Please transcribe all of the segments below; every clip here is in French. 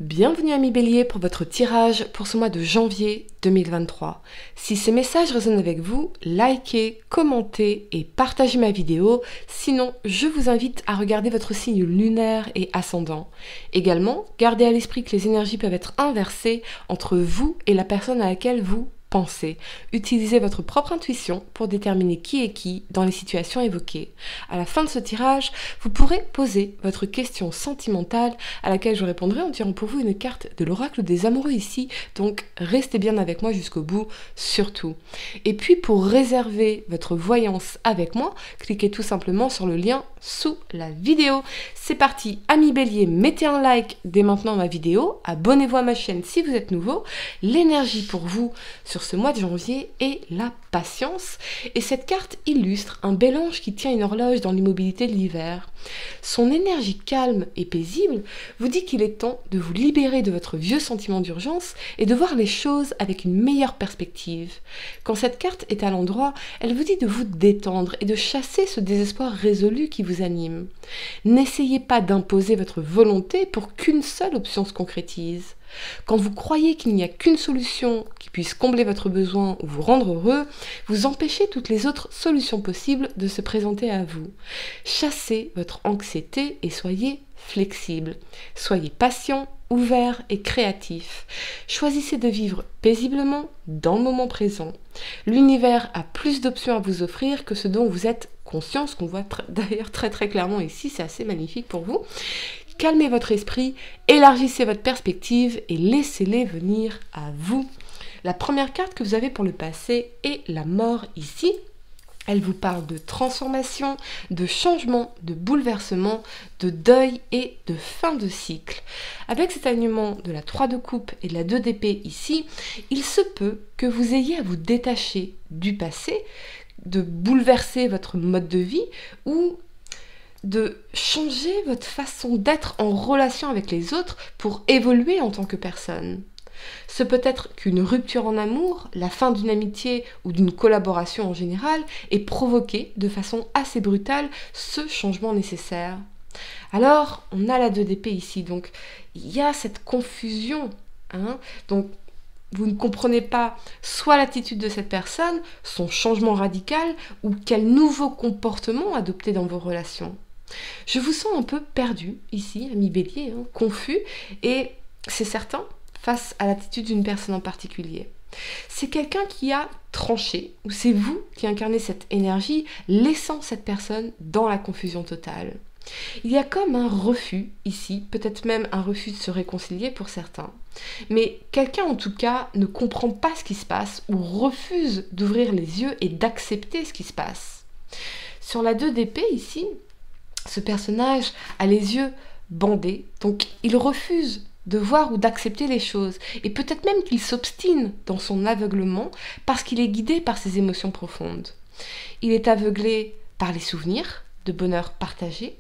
Bienvenue amis Bélier pour votre tirage pour ce mois de janvier 2023. Si ces messages résonnent avec vous, likez, commentez et partagez ma vidéo. Sinon, je vous invite à regarder votre signe lunaire et ascendant. Également, gardez à l'esprit que les énergies peuvent être inversées entre vous et la personne à laquelle vous pensez. Utilisez votre propre intuition pour déterminer qui est qui dans les situations évoquées. À la fin de ce tirage, vous pourrez poser votre question sentimentale à laquelle je répondrai en tirant pour vous une carte de l'oracle des amoureux ici. Donc restez bien avec moi jusqu'au bout, surtout. Et puis pour réserver votre voyance avec moi, cliquez tout simplement sur le lien sous la vidéo. C'est parti, amis Bélier, mettez un like dès maintenant à ma vidéo, abonnez-vous à ma chaîne si vous êtes nouveau. L'énergie pour vous sur ce mois de janvier est la patience, et cette carte illustre un bel ange qui tient une horloge dans l'immobilité de l'hiver. Son énergie calme et paisible vous dit qu'il est temps de vous libérer de votre vieux sentiment d'urgence et de voir les choses avec une meilleure perspective. Quand cette carte est à l'endroit, elle vous dit de vous détendre et de chasser ce désespoir résolu qui vous anime. N'essayez pas d'imposer votre volonté pour qu'une seule option se concrétise. Quand vous croyez qu'il n'y a qu'une solution qui puisse combler votre besoin ou vous rendre heureux, vous empêchez toutes les autres solutions possibles de se présenter à vous. Chassez votre anxiété et soyez flexible. Soyez patient, ouvert et créatif. Choisissez de vivre paisiblement dans le moment présent. L'univers a plus d'options à vous offrir que ce dont vous êtes conscient, ce qu'on voit d'ailleurs très clairement ici, c'est assez magnifique pour vous. Calmez votre esprit, élargissez votre perspective et laissez-les venir à vous. La première carte que vous avez pour le passé est la mort ici. Elle vous parle de transformation, de changement, de bouleversement, de deuil et de fin de cycle. Avec cet alignement de la 3 de coupe et de la 2 d'épée ici, il se peut que vous ayez à vous détacher du passé, de bouleverser votre mode de vie ou de changer votre façon d'être en relation avec les autres pour évoluer en tant que personne. Ce peut être qu'une rupture en amour, la fin d'une amitié ou d'une collaboration en général ait provoqué de façon assez brutale ce changement nécessaire. Alors, on a la 2 d'épée ici, donc il y a cette confusion. Donc, vous ne comprenez pas soit l'attitude de cette personne, son changement radical, ou quel nouveau comportement adopter dans vos relations. Je vous sens un peu perdu ici, ami Bélier, confus, et c'est certain, face à l'attitude d'une personne en particulier. C'est quelqu'un qui a tranché, ou c'est vous qui incarnez cette énergie, laissant cette personne dans la confusion totale. Il y a comme un refus ici, peut-être même un refus de se réconcilier pour certains. Mais quelqu'un en tout cas ne comprend pas ce qui se passe ou refuse d'ouvrir les yeux et d'accepter ce qui se passe. Sur la 2 d'épée ici, ce personnage a les yeux bandés, donc il refuse de voir ou d'accepter les choses. Et peut-être même qu'il s'obstine dans son aveuglement parce qu'il est guidé par ses émotions profondes. Il est aveuglé par les souvenirs de bonheur partagé.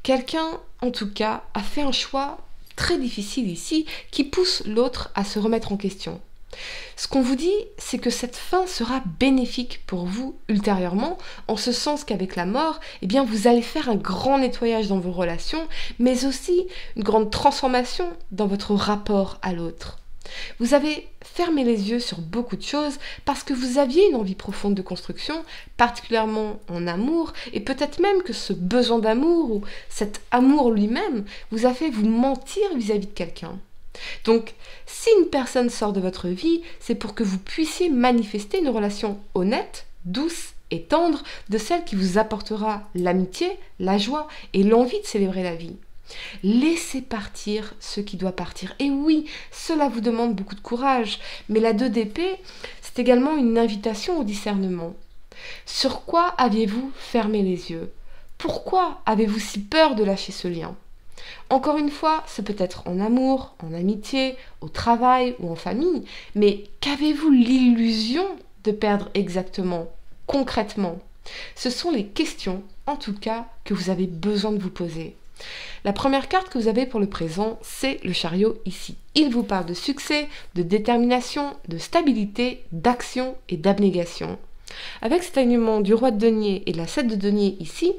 Quelqu'un, en tout cas, a fait un choix très difficile ici qui pousse l'autre à se remettre en question. Ce qu'on vous dit, c'est que cette fin sera bénéfique pour vous ultérieurement, en ce sens qu'avec la mort, eh bien, vous allez faire un grand nettoyage dans vos relations, mais aussi une grande transformation dans votre rapport à l'autre. Vous avez fermé les yeux sur beaucoup de choses parce que vous aviez une envie profonde de construction, particulièrement en amour, et peut-être même que ce besoin d'amour ou cet amour lui-même vous a fait vous mentir vis-à-vis de quelqu'un. Donc, si une personne sort de votre vie, c'est pour que vous puissiez manifester une relation honnête, douce et tendre, de celle qui vous apportera l'amitié, la joie et l'envie de célébrer la vie. Laissez partir ce qui doit partir. Et oui, cela vous demande beaucoup de courage, mais la 2 d'épée, c'est également une invitation au discernement. Sur quoi aviez-vous fermé les yeux? Pourquoi avez-vous si peur de lâcher ce lien? Encore une fois, c'est peut-être en amour, en amitié, au travail ou en famille, mais qu'avez-vous l'illusion de perdre exactement, concrètement? Ce sont les questions, en tout cas, que vous avez besoin de vous poser. La première carte que vous avez pour le présent, c'est le chariot ici. Il vous parle de succès, de détermination, de stabilité, d'action et d'abnégation. Avec cet alignement du roi de denier et de la 7 de denier ici,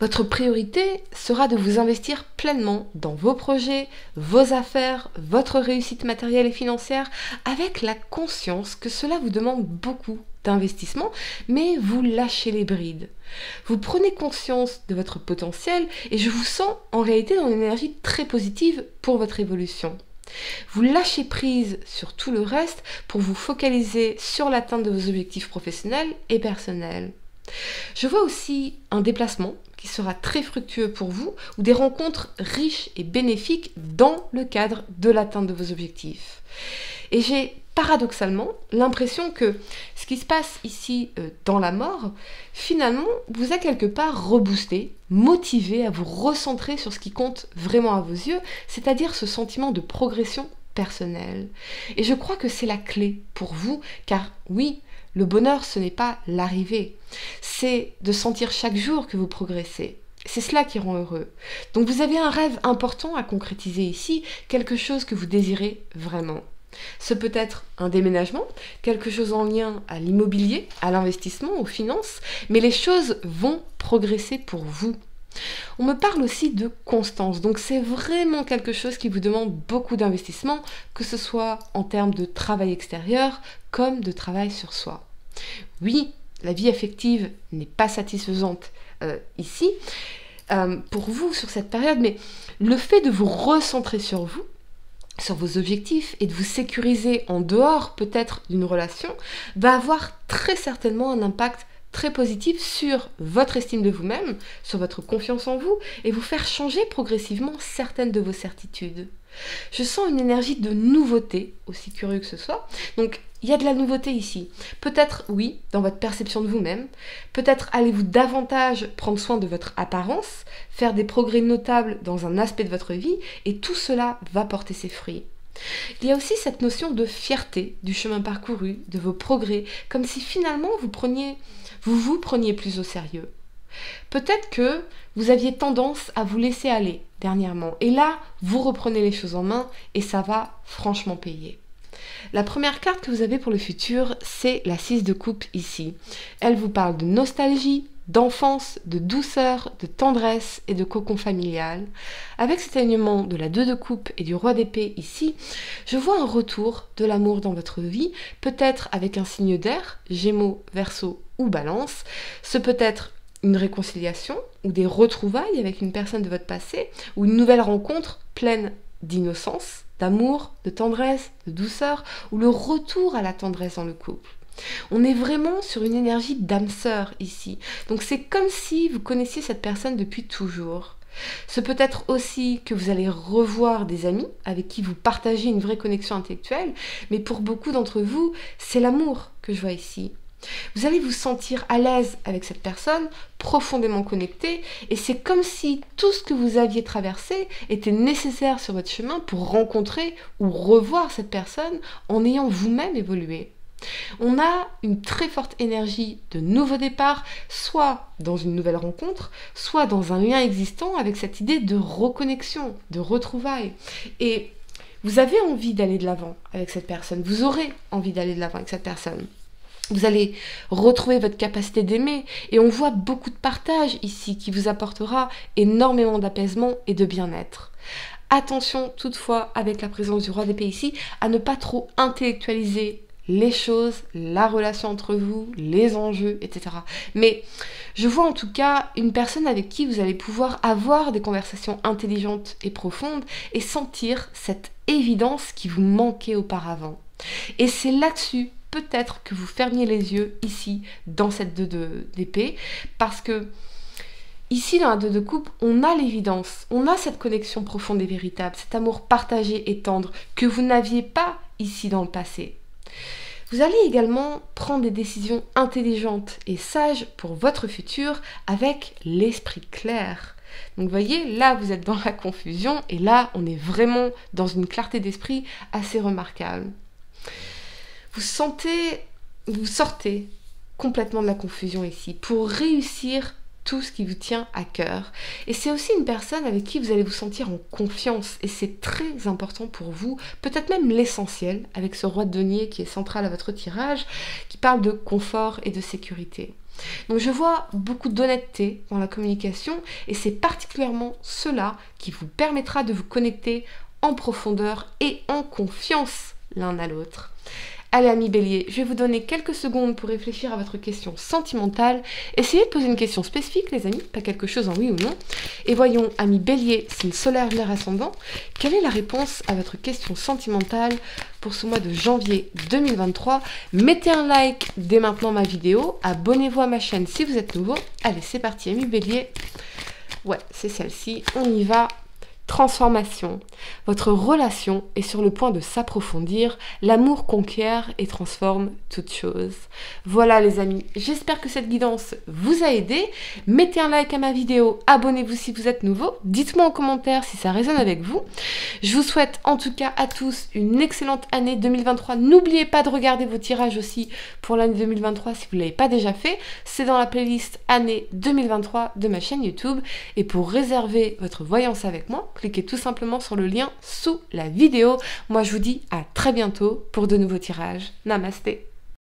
Votre priorité sera de vous investir pleinement dans vos projets, vos affaires, votre réussite matérielle et financière, avec la conscience que cela vous demande beaucoup d'investissement, mais vous lâchez les brides. Vous prenez conscience de votre potentiel et je vous sens en réalité dans une énergie très positive pour votre évolution. Vous lâchez prise sur tout le reste pour vous focaliser sur l'atteinte de vos objectifs professionnels et personnels. Je vois aussi un déplacement qui sera très fructueux pour vous ou des rencontres riches et bénéfiques dans le cadre de l'atteinte de vos objectifs. Et j'ai paradoxalement l'impression que ce qui se passe ici dans la mort, finalement, vous a quelque part reboosté, motivé à vous recentrer sur ce qui compte vraiment à vos yeux, c'est-à-dire ce sentiment de progression personnelle. Et je crois que c'est la clé pour vous, car oui, le bonheur, ce n'est pas l'arrivée, c'est de sentir chaque jour que vous progressez. C'est cela qui rend heureux. Donc vous avez un rêve important à concrétiser ici, quelque chose que vous désirez vraiment. Ce peut être un déménagement, quelque chose en lien à l'immobilier, à l'investissement, aux finances, mais les choses vont progresser pour vous. On me parle aussi de constance, donc c'est vraiment quelque chose qui vous demande beaucoup d'investissement, que ce soit en termes de travail extérieur comme de travail sur soi. Oui, la vie affective n'est pas satisfaisante ici pour vous sur cette période, mais le fait de vous recentrer sur vous, sur vos objectifs et de vous sécuriser en dehors peut-être d'une relation va avoir très certainement un impact très positif sur votre estime de vous-même, sur votre confiance en vous et vous faire changer progressivement certaines de vos certitudes. Je sens une énergie de nouveauté, aussi curieux que ce soit. Donc, il y a de la nouveauté ici. Peut-être, oui, dans votre perception de vous-même. Peut-être allez-vous davantage prendre soin de votre apparence, faire des progrès notables dans un aspect de votre vie, et tout cela va porter ses fruits. Il y a aussi cette notion de fierté du chemin parcouru, de vos progrès, comme si finalement vous vous preniez plus au sérieux. Peut-être que vous aviez tendance à vous laisser aller dernièrement, et là, vous reprenez les choses en main, et ça va franchement payer. La première carte que vous avez pour le futur, c'est la 6 de coupe ici. Elle vous parle de nostalgie, d'enfance, de douceur, de tendresse et de cocon familial. Avec cet alignement de la 2 de coupe et du roi d'épée ici, je vois un retour de l'amour dans votre vie, peut-être avec un signe d'air, Gémeaux, Verseau ou Balance. Ce peut être une réconciliation ou des retrouvailles avec une personne de votre passé ou une nouvelle rencontre pleine d'innocence, d'amour, de tendresse, de douceur ou le retour à la tendresse dans le couple. On est vraiment sur une énergie d'âme sœur ici. Donc c'est comme si vous connaissiez cette personne depuis toujours. Ce peut être aussi que vous allez revoir des amis avec qui vous partagez une vraie connexion intellectuelle, mais pour beaucoup d'entre vous, c'est l'amour que je vois ici. Vous allez vous sentir à l'aise avec cette personne, profondément connecté, et c'est comme si tout ce que vous aviez traversé était nécessaire sur votre chemin pour rencontrer ou revoir cette personne en ayant vous-même évolué. On a une très forte énergie de nouveau départ, soit dans une nouvelle rencontre, soit dans un lien existant avec cette idée de reconnexion, de retrouvailles. Et vous avez envie d'aller de l'avant avec cette personne, vous aurez envie d'aller de l'avant avec cette personne. Vous allez retrouver votre capacité d'aimer et on voit beaucoup de partage ici qui vous apportera énormément d'apaisement et de bien-être. Attention toutefois, avec la présence du roi d'épée ici, à ne pas trop intellectualiser les choses, la relation entre vous, les enjeux, etc. Mais je vois en tout cas une personne avec qui vous allez pouvoir avoir des conversations intelligentes et profondes et sentir cette évidence qui vous manquait auparavant. Et c'est là-dessus peut-être que vous fermiez les yeux ici dans cette 2 d'épée parce que ici dans la 2 de coupe on a l'évidence, on a cette connexion profonde et véritable, cet amour partagé et tendre que vous n'aviez pas ici dans le passé. Vous allez également prendre des décisions intelligentes et sages pour votre futur avec l'esprit clair. Donc vous voyez, là vous êtes dans la confusion et là on est vraiment dans une clarté d'esprit assez remarquable. Vous sortez complètement de la confusion ici pour réussir tout ce qui vous tient à cœur. Et c'est aussi une personne avec qui vous allez vous sentir en confiance et c'est très important pour vous, peut-être même l'essentiel avec ce roi de denier qui est central à votre tirage, qui parle de confort et de sécurité. Donc je vois beaucoup d'honnêteté dans la communication et c'est particulièrement cela qui vous permettra de vous connecter en profondeur et en confiance l'un à l'autre. Allez amis Bélier, je vais vous donner quelques secondes pour réfléchir à votre question sentimentale. Essayez de poser une question spécifique les amis, pas quelque chose en oui ou non. Et voyons, amis Bélier, signe solaire, lunaire, ascendant, quelle est la réponse à votre question sentimentale pour ce mois de janvier 2023 ? Mettez un like dès maintenant ma vidéo, abonnez-vous à ma chaîne si vous êtes nouveau. Allez, c'est parti amis Bélier. Ouais, c'est celle-ci, on y va. Transformation. Votre relation est sur le point de s'approfondir. L'amour conquiert et transforme toute chose. Voilà les amis, j'espère que cette guidance vous a aidé. Mettez un like à ma vidéo, abonnez-vous si vous êtes nouveau. Dites-moi en commentaire si ça résonne avec vous. Je vous souhaite en tout cas à tous une excellente année 2023. N'oubliez pas de regarder vos tirages aussi pour l'année 2023 si vous ne l'avez pas déjà fait. C'est dans la playlist année 2023 de ma chaîne YouTube. Et pour réserver votre voyance avec moi, cliquez tout simplement sur le lien sous la vidéo. Moi, je vous dis à très bientôt pour de nouveaux tirages. Namasté.